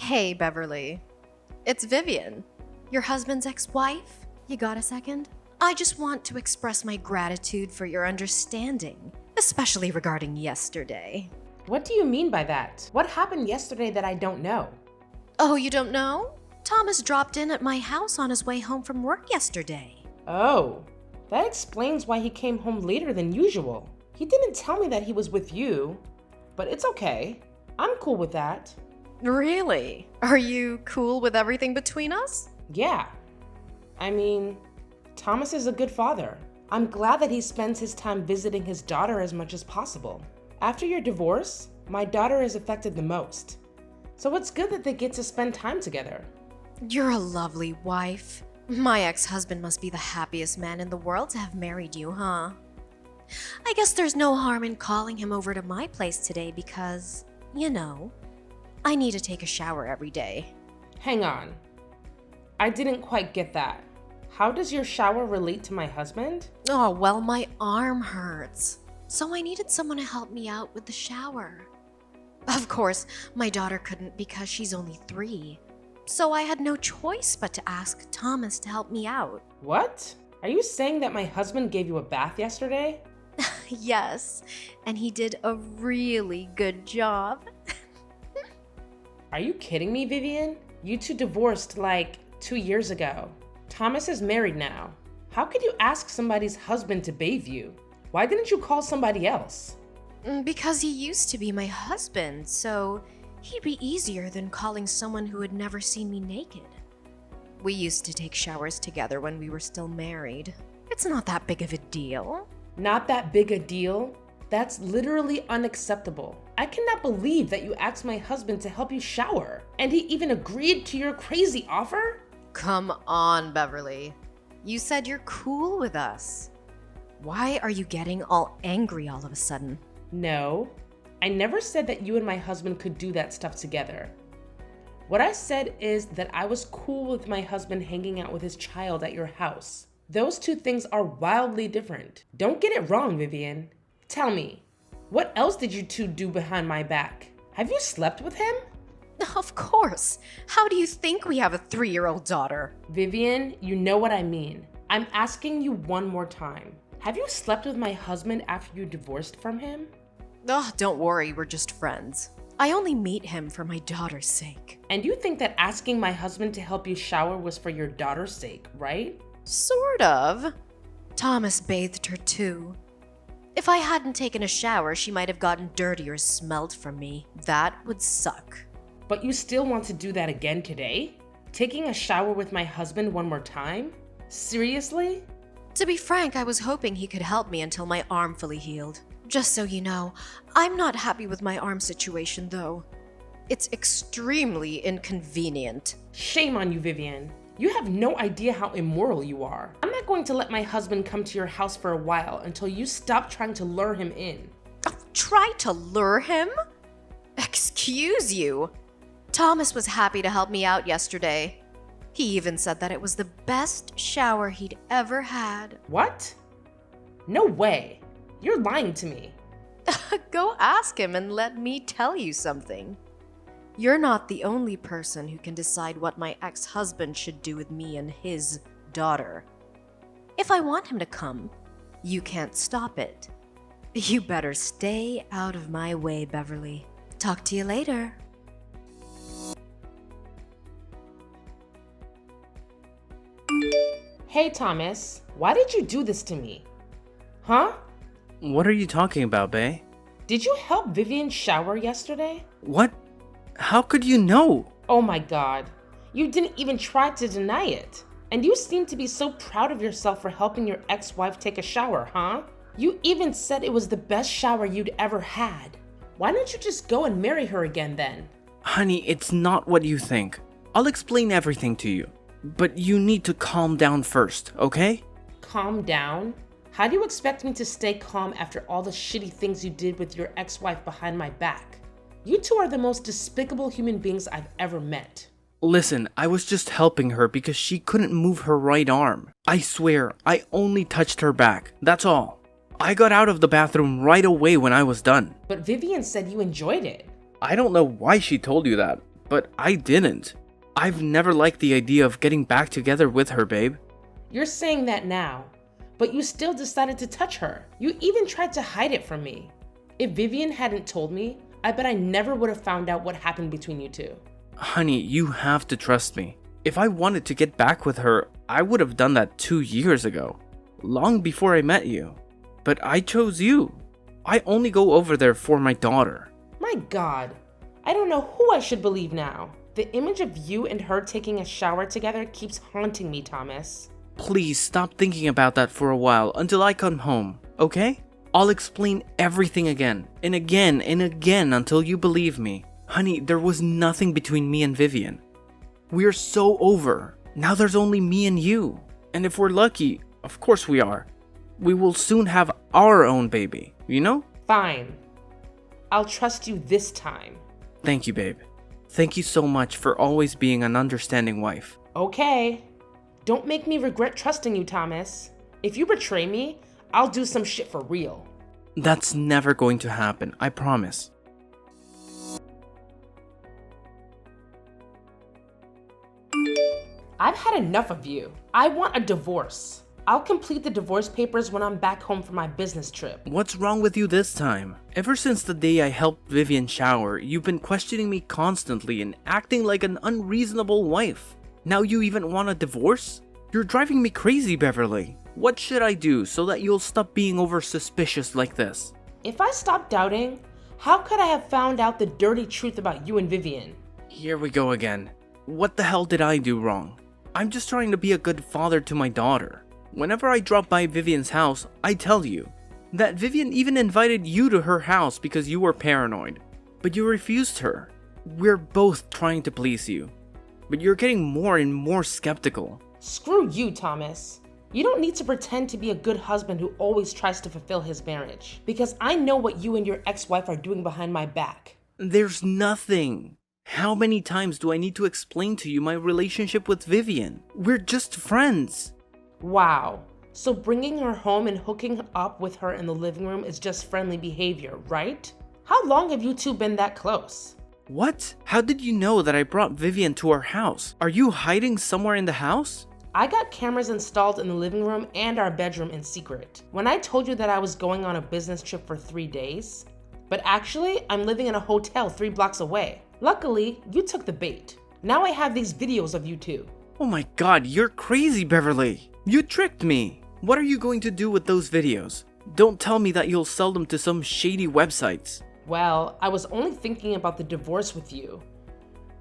Hey, Beverly. It's Vivian, your husband's ex-wife. You got a second? I just want to express my gratitude for your understanding, especially regarding yesterday. What do you mean by that? What happened yesterday that I don't know? Oh, you don't know? Thomas dropped in at my house on his way home from work yesterday. Oh, that explains why he came home later than usual. He didn't tell me that he was with you, but it's okay. I'm cool with that. Really? Are you cool with everything between us? Yeah. I mean, Thomas is a good father. I'm glad that he spends his time visiting his daughter as much as possible. After your divorce, my daughter is affected the most. So it's good that they get to spend time together. You're a lovely wife. My ex-husband must be the happiest man in the world to have married you, huh? I guess there's no harm in calling him over to my place today because, you know, I need to take a shower every day. Hang on. I didn't quite get that. How does your shower relate to my husband? Oh, well, my arm hurts. So I needed someone to help me out with the shower. Of course, my daughter couldn't because she's only 3. So I had no choice but to ask Thomas to help me out. What? Are you saying that my husband gave you a bath yesterday? Yes, and he did a really good job. Are you kidding me, Vivian? You two divorced like 2 years ago. Thomas is married now. How could you ask somebody's husband to bathe you? Why didn't you call somebody else? Because he used to be my husband, so he'd be easier than calling someone who had never seen me naked. We used to take showers together when we were still married. It's not that big of a deal. Not that big a deal? That's literally unacceptable. I cannot believe that you asked my husband to help you shower, and he even agreed to your crazy offer? Come on, Beverly. You said you're cool with us. Why are you getting all angry all of a sudden? No, I never said that you and my husband could do that stuff together. What I said is that I was cool with my husband hanging out with his child at your house. Those two things are wildly different. Don't get it wrong, Vivian. Tell me, what else did you two do behind my back? Have you slept with him? Of course. How do you think we have a 3-year-old daughter? Vivian, you know what I mean. I'm asking you one more time. Have you slept with my husband after you divorced from him? Oh, don't worry, we're just friends. I only meet him for my daughter's sake. And you think that asking my husband to help you shower was for your daughter's sake, right? Sort of. Thomas bathed her too. If I hadn't taken a shower, she might have gotten dirty or smelled from me. That would suck. But you still want to do that again today? Taking a shower with my husband one more time? Seriously? To be frank, I was hoping he could help me until my arm fully healed. Just so you know, I'm not happy with my arm situation though. It's extremely inconvenient. Shame on you, Vivian. You have no idea how immoral you are. I'm not going to let my husband come to your house for a while until you stop trying to lure him in. Try to lure him? Excuse you. Thomas was happy to help me out yesterday. He even said that it was the best shower he'd ever had. What? No way. You're lying to me. Go ask him and let me tell you something. You're not the only person who can decide what my ex-husband should do with me and his daughter. If I want him to come, you can't stop it. You better stay out of my way, Beverly. Talk to you later. Hey, Thomas. Why did you do this to me? Huh? What are you talking about, bae? Did you help Vivian shower yesterday? What? How could you know? Oh my god. You didn't even try to deny it. And you seem to be so proud of yourself for helping your ex-wife take a shower, huh? You even said it was the best shower you'd ever had. Why don't you just go and marry her again then? Honey, it's not what you think. I'll explain everything to you. But you need to calm down first, okay? Calm down? How do you expect me to stay calm after all the shitty things you did with your ex-wife behind my back? You two are the most despicable human beings I've ever met. Listen, I was just helping her because she couldn't move her right arm. I swear, I only touched her back, that's all. I got out of the bathroom right away when I was done. But Vivian said you enjoyed it. I don't know why she told you that, but I didn't. I've never liked the idea of getting back together with her, babe. You're saying that now, but you still decided to touch her. You even tried to hide it from me. If Vivian hadn't told me, I bet I never would have found out what happened between you two. Honey, you have to trust me. If I wanted to get back with her, I would have done that 2 years ago, long before I met you. But I chose you. I only go over there for my daughter. My God, I don't know who I should believe now. The image of you and her taking a shower together keeps haunting me, Thomas. Please stop thinking about that for a while until I come home, okay? I'll explain everything again and again and again until you believe me. Honey, there was nothing between me and Vivian. We're so over. Now there's only me and you. And if we're lucky, of course we are, we will soon have our own baby, you know? Fine. I'll trust you this time. Thank you, babe. Thank you so much for always being an understanding wife. Okay. Don't make me regret trusting you, Thomas. If you betray me, I'll do some shit for real. That's never going to happen, I promise. I've had enough of you. I want a divorce. I'll complete the divorce papers when I'm back home from my business trip. What's wrong with you this time? Ever since the day I helped Vivian shower, you've been questioning me constantly and acting like an unreasonable wife. Now you even want a divorce? You're driving me crazy, Beverly. What should I do so that you'll stop being over suspicious like this? If I stopped doubting, how could I have found out the dirty truth about you and Vivian? Here we go again. What the hell did I do wrong? I'm just trying to be a good father to my daughter. Whenever I drop by Vivian's house, I tell you that Vivian even invited you to her house because you were paranoid, but you refused her. We're both trying to please you, but you're getting more and more skeptical. Screw you, Thomas. You don't need to pretend to be a good husband who always tries to fulfill his marriage, because I know what you and your ex-wife are doing behind my back. There's nothing. How many times do I need to explain to you my relationship with Vivian? We're just friends. Wow. So bringing her home and hooking up with her in the living room is just friendly behavior, right? How long have you two been that close? What? How did you know that I brought Vivian to our house? Are you hiding somewhere in the house? I got cameras installed in the living room and our bedroom in secret. When I told you that I was going on a business trip for 3 days, but actually I'm living in a hotel 3 blocks away. Luckily, you took the bait. Now I have these videos of you two. Oh my god, you're crazy, Beverly. You tricked me. What are you going to do with those videos? Don't tell me that you'll sell them to some shady websites. Well, I was only thinking about the divorce with you.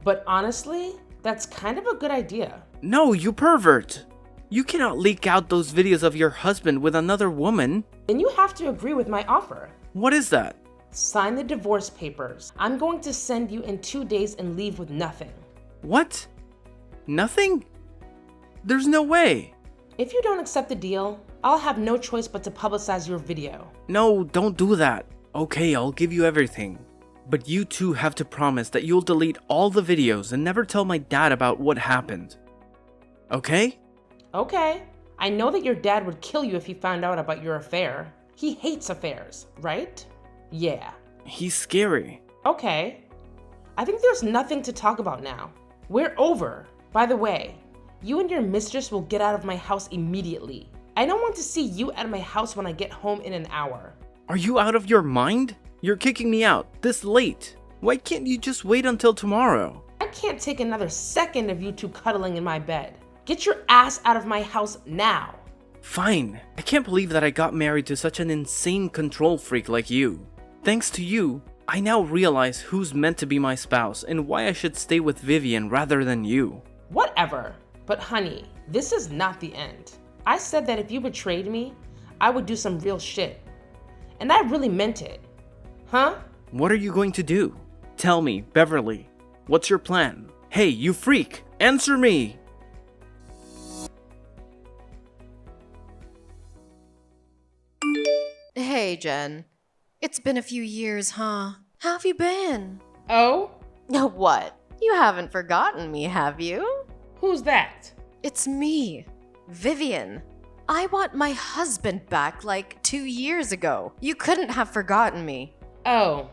But honestly, that's kind of a good idea. No, you pervert. You cannot leak out those videos of your husband with another woman. Then you have to agree with my offer. What is that? Sign the divorce papers. I'm going to send you in 2 days and leave with nothing. What? Nothing? There's no way. If you don't accept the deal, I'll have no choice but to publicize your video. No, don't do that. Okay, I'll give you everything. But you two have to promise that you'll delete all the videos and never tell my dad about what happened. Okay? Okay. I know that your dad would kill you if he found out about your affair. He hates affairs, right? Yeah. He's scary. Okay. I think there's nothing to talk about now. We're over. By the way, you and your mistress will get out of my house immediately. I don't want to see you at my house when I get home in an hour. Are you out of your mind? You're kicking me out this late. Why can't you just wait until tomorrow? I can't take another second of you two cuddling in my bed. Get your ass out of my house now. Fine. I can't believe that I got married to such an insane control freak like you. Thanks to you, I now realize who's meant to be my spouse and why I should stay with Vivian rather than you. Whatever. But honey, this is not the end. I said that if you betrayed me, I would do some real shit. And I really meant it. Huh? What are you going to do? Tell me, Beverly. What's your plan? Hey, you freak! Answer me! Hey, Jen. It's been a few years, huh? How have you been? Oh? What? You haven't forgotten me, have you? Who's that? It's me, Vivian. I want my husband back like 2 years ago. You couldn't have forgotten me. Oh,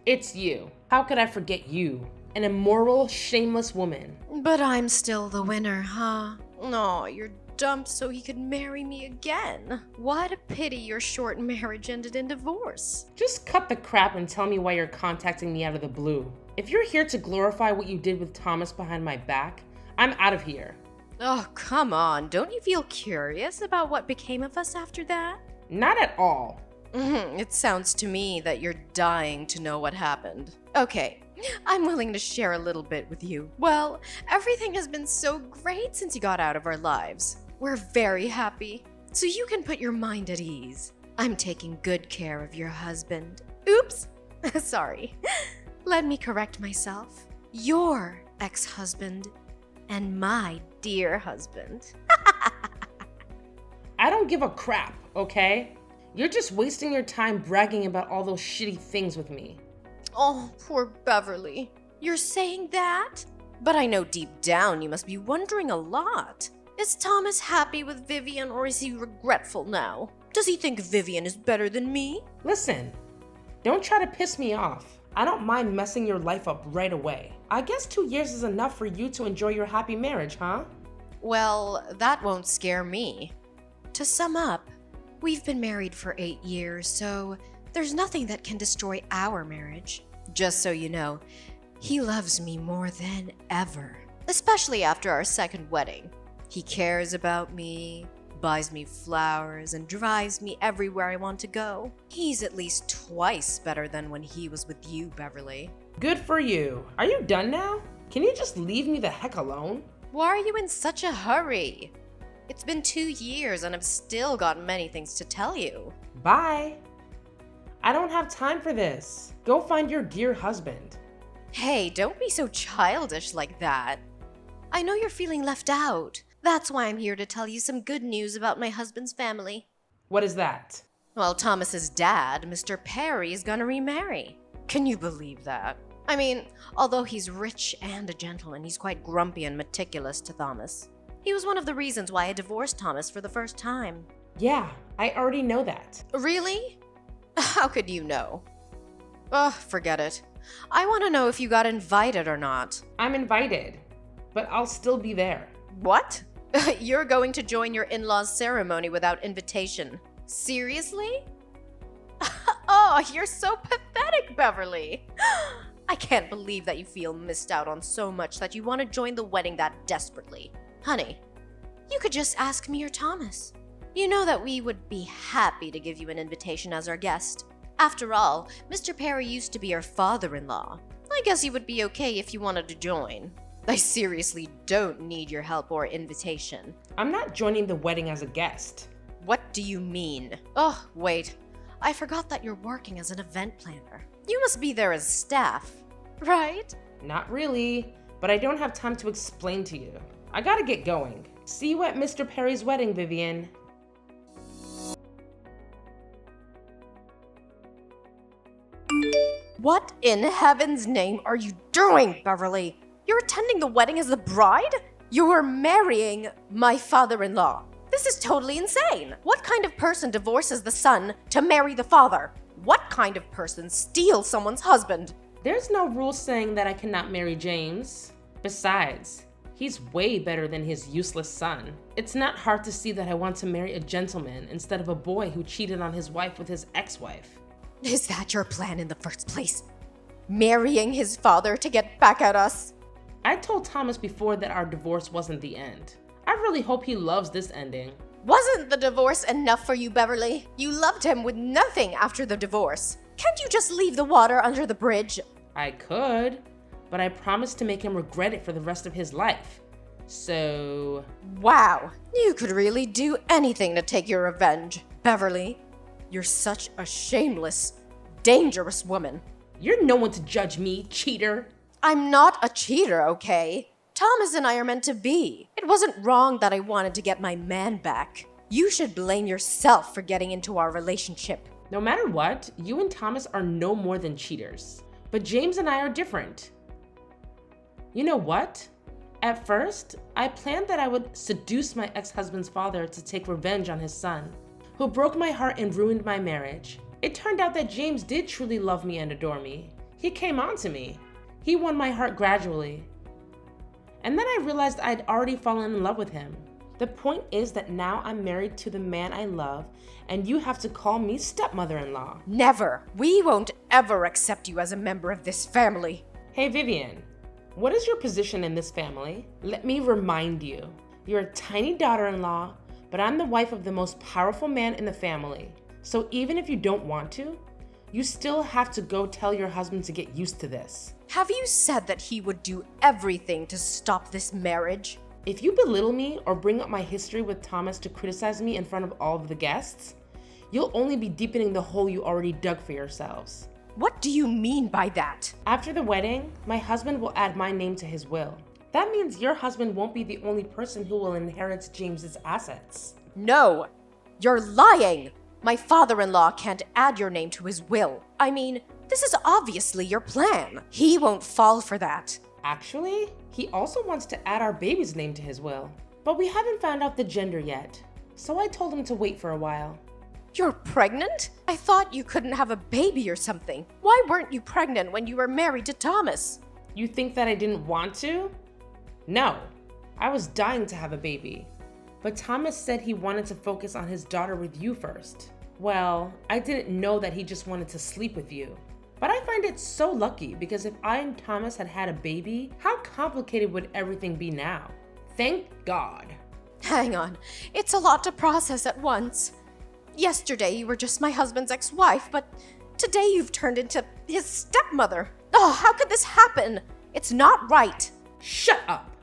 it's you. How could I forget you? an immoral, shameless woman. But I'm still the winner, huh? No, you're dumped so he could marry me again. What a pity your short marriage ended in divorce. Just cut the crap and tell me why you're contacting me out of the blue. If you're here to glorify what you did with Thomas behind my back, I'm out of here. Oh, come on. Don't you feel curious about what became of us after that? Not at all. It sounds to me that you're dying to know what happened. Okay, I'm willing to share a little bit with you. Well, everything has been so great since you got out of our lives. We're very happy, so you can put your mind at ease. I'm taking good care of your husband. Oops! Sorry. Let me correct myself. Your ex-husband and my dear husband. I don't give a crap, okay? You're just wasting your time bragging about all those shitty things with me. Oh, poor Beverly. You're saying that? But I know deep down you must be wondering a lot. Is Thomas happy with Vivian or is he regretful now? Does he think Vivian is better than me? Listen, don't try to piss me off. I don't mind messing your life up right away. I guess 2 years is enough for you to enjoy your happy marriage, huh? Well, that won't scare me. To sum up, we've been married for 8 years, so there's nothing that can destroy our marriage. Just so you know, he loves me more than ever, especially after our second wedding. He cares about me, buys me flowers, and drives me everywhere I want to go. He's at least twice better than when he was with you, Beverly. Good for you. Are you done now? Can you just leave me the heck alone? Why are you in such a hurry? It's been 2 years and I've still got many things to tell you. Bye. I don't have time for this. Go find your dear husband. Hey, don't be so childish like that. I know you're feeling left out. That's why I'm here to tell you some good news about my husband's family. What is that? Well, Thomas's dad, Mr. Perry, is gonna remarry. Can you believe that? I mean, although he's rich and a gentleman, he's quite grumpy and meticulous to Thomas. He was one of the reasons why I divorced Thomas for the first time. Yeah, I already know that. Really? How could you know? Ugh, forget it. I want to know if you got invited or not. I'm invited, but I'll still be there. What? You're going to join your in-laws' ceremony without invitation. Seriously? Oh, you're so pathetic, Beverly. I can't believe that you feel missed out on so much that you want to join the wedding that desperately. Honey, you could just ask me or Thomas. You know that we would be happy to give you an invitation as our guest. After all, Mr. Perry used to be our father-in-law. I guess he would be okay if you wanted to join. I seriously don't need your help or invitation. I'm not joining the wedding as a guest. What do you mean? Oh, wait. I forgot that you're working as an event planner. You must be there as staff, right? Not really, but I don't have time to explain to you. I gotta get going. See you at Mr. Perry's wedding, Vivian. What in heaven's name are you doing, Beverly? You're attending the wedding as the bride? You're marrying my father-in-law. This is totally insane. What kind of person divorces the son to marry the father? What kind of person steals someone's husband? There's no rule saying that I cannot marry James. Besides, he's way better than his useless son. It's not hard to see that I want to marry a gentleman instead of a boy who cheated on his wife with his ex-wife. Is that your plan in the first place? Marrying his father to get back at us? I told Thomas before that our divorce wasn't the end. I really hope he loves this ending. Wasn't the divorce enough for you, Beverly? You loved him with nothing after the divorce. Can't you just leave the water under the bridge? I could, but I promised to make him regret it for the rest of his life. So... Wow, you could really do anything to take your revenge. Beverly, you're such a shameless, dangerous woman. You're no one to judge me, cheater. I'm not a cheater, okay? Thomas and I are meant to be. It wasn't wrong that I wanted to get my man back. You should blame yourself for getting into our relationship. No matter what, you and Thomas are no more than cheaters. But James and I are different. You know what? At first, I planned that I would seduce my ex-husband's father to take revenge on his son, who broke my heart and ruined my marriage. It turned out that James did truly love me and adore me. He came on to me. He won my heart gradually. And then I realized I'd already fallen in love with him. The point is that now I'm married to the man I love, and you have to call me stepmother-in-law. Never. We won't ever accept you as a member of this family. Hey Vivian, what is your position in this family? Let me remind you, you're a tiny daughter-in-law, but I'm the wife of the most powerful man in the family. So even if you don't want to, you still have to go tell your husband to get used to this. Have you said that he would do everything to stop this marriage? If you belittle me or bring up my history with Thomas to criticize me in front of all of the guests, you'll only be deepening the hole you already dug for yourselves. What do you mean by that? After the wedding, my husband will add my name to his will. That means your husband won't be the only person who will inherit James's assets. No, you're lying. My father-in-law can't add your name to his will. I mean, this is obviously your plan. He won't fall for that. Actually, he also wants to add our baby's name to his will. But we haven't found out the gender yet, so I told him to wait for a while. You're pregnant? I thought you couldn't have a baby or something. Why weren't you pregnant when you were married to Thomas? You think that I didn't want to? No, I was dying to have a baby. But Thomas said he wanted to focus on his daughter with you first. Well, I didn't know that he just wanted to sleep with you. But I find it so lucky because if I and Thomas had had a baby, how complicated would everything be now? Thank God. Hang on, it's a lot to process at once. Yesterday you were just my husband's ex-wife, but today you've turned into his stepmother. Oh, how could this happen? It's not right. Shut up!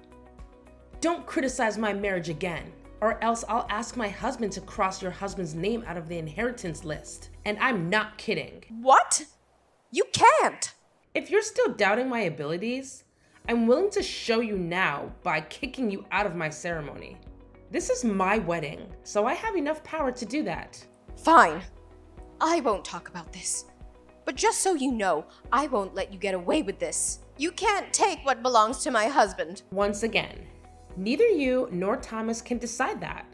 Don't criticize my marriage again, or else I'll ask my husband to cross your husband's name out of the inheritance list. And I'm not kidding. What? You can't! If you're still doubting my abilities, I'm willing to show you now by kicking you out of my ceremony. This is my wedding, so I have enough power to do that. Fine. I won't talk about this. But just so you know, I won't let you get away with this. You can't take what belongs to my husband. Once again, neither you nor Thomas can decide that.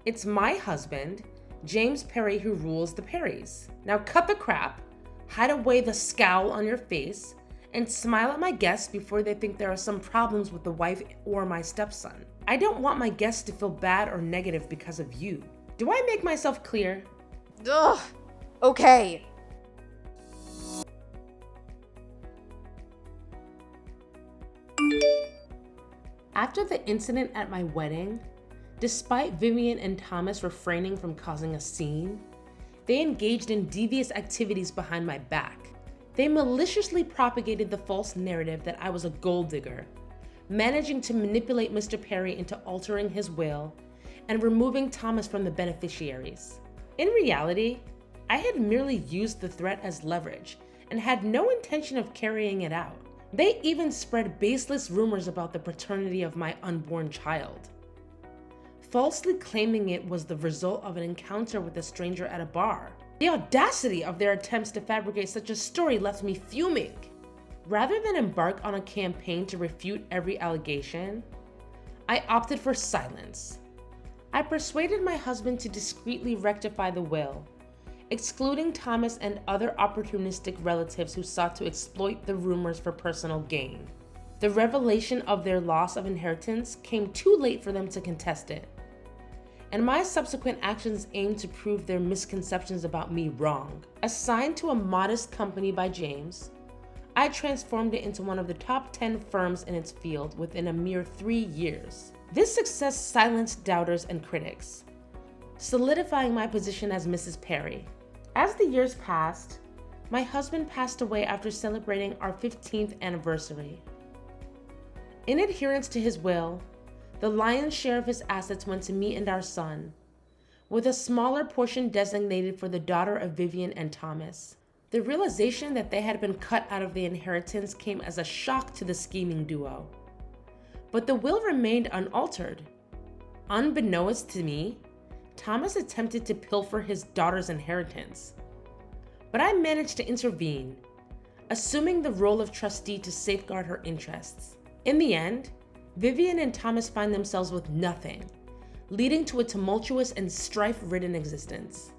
It's my husband, James Perry, who rules the Perrys. Now cut the crap, hide away the scowl on your face, and smile at my guests before they think there are some problems with the wife or my stepson. I don't want my guests to feel bad or negative because of you. Do I make myself clear? Ugh. Okay. After the incident at my wedding, despite Vivian and Thomas refraining from causing a scene, they engaged in devious activities behind my back. They maliciously propagated the false narrative that I was a gold digger, managing to manipulate Mr. Perry into altering his will and removing Thomas from the beneficiaries. In reality, I had merely used the threat as leverage and had no intention of carrying it out. They even spread baseless rumors about the paternity of my unborn child, falsely claiming it was the result of an encounter with a stranger at a bar. The audacity of their attempts to fabricate such a story left me fuming. Rather than embark on a campaign to refute every allegation, I opted for silence. I persuaded my husband to discreetly rectify the will, excluding Thomas and other opportunistic relatives who sought to exploit the rumors for personal gain. The revelation of their loss of inheritance came too late for them to contest it, and my subsequent actions aimed to prove their misconceptions about me wrong. Assigned to a modest company by James, I transformed it into one of the top 10 firms in its field within a mere 3 years. This success silenced doubters and critics, solidifying my position as Mrs. Perry. As the years passed, my husband passed away after celebrating our 15th anniversary. In adherence to his will, the lion's share of his assets went to me and our son, with a smaller portion designated for the daughter of Vivian and Thomas. The realization that they had been cut out of the inheritance came as a shock to the scheming duo. But the will remained unaltered. Unbeknownst to me, Thomas attempted to pilfer his daughter's inheritance. But I managed to intervene, assuming the role of trustee to safeguard her interests. In the end, Vivian and Thomas find themselves with nothing, leading to a tumultuous and strife-ridden existence.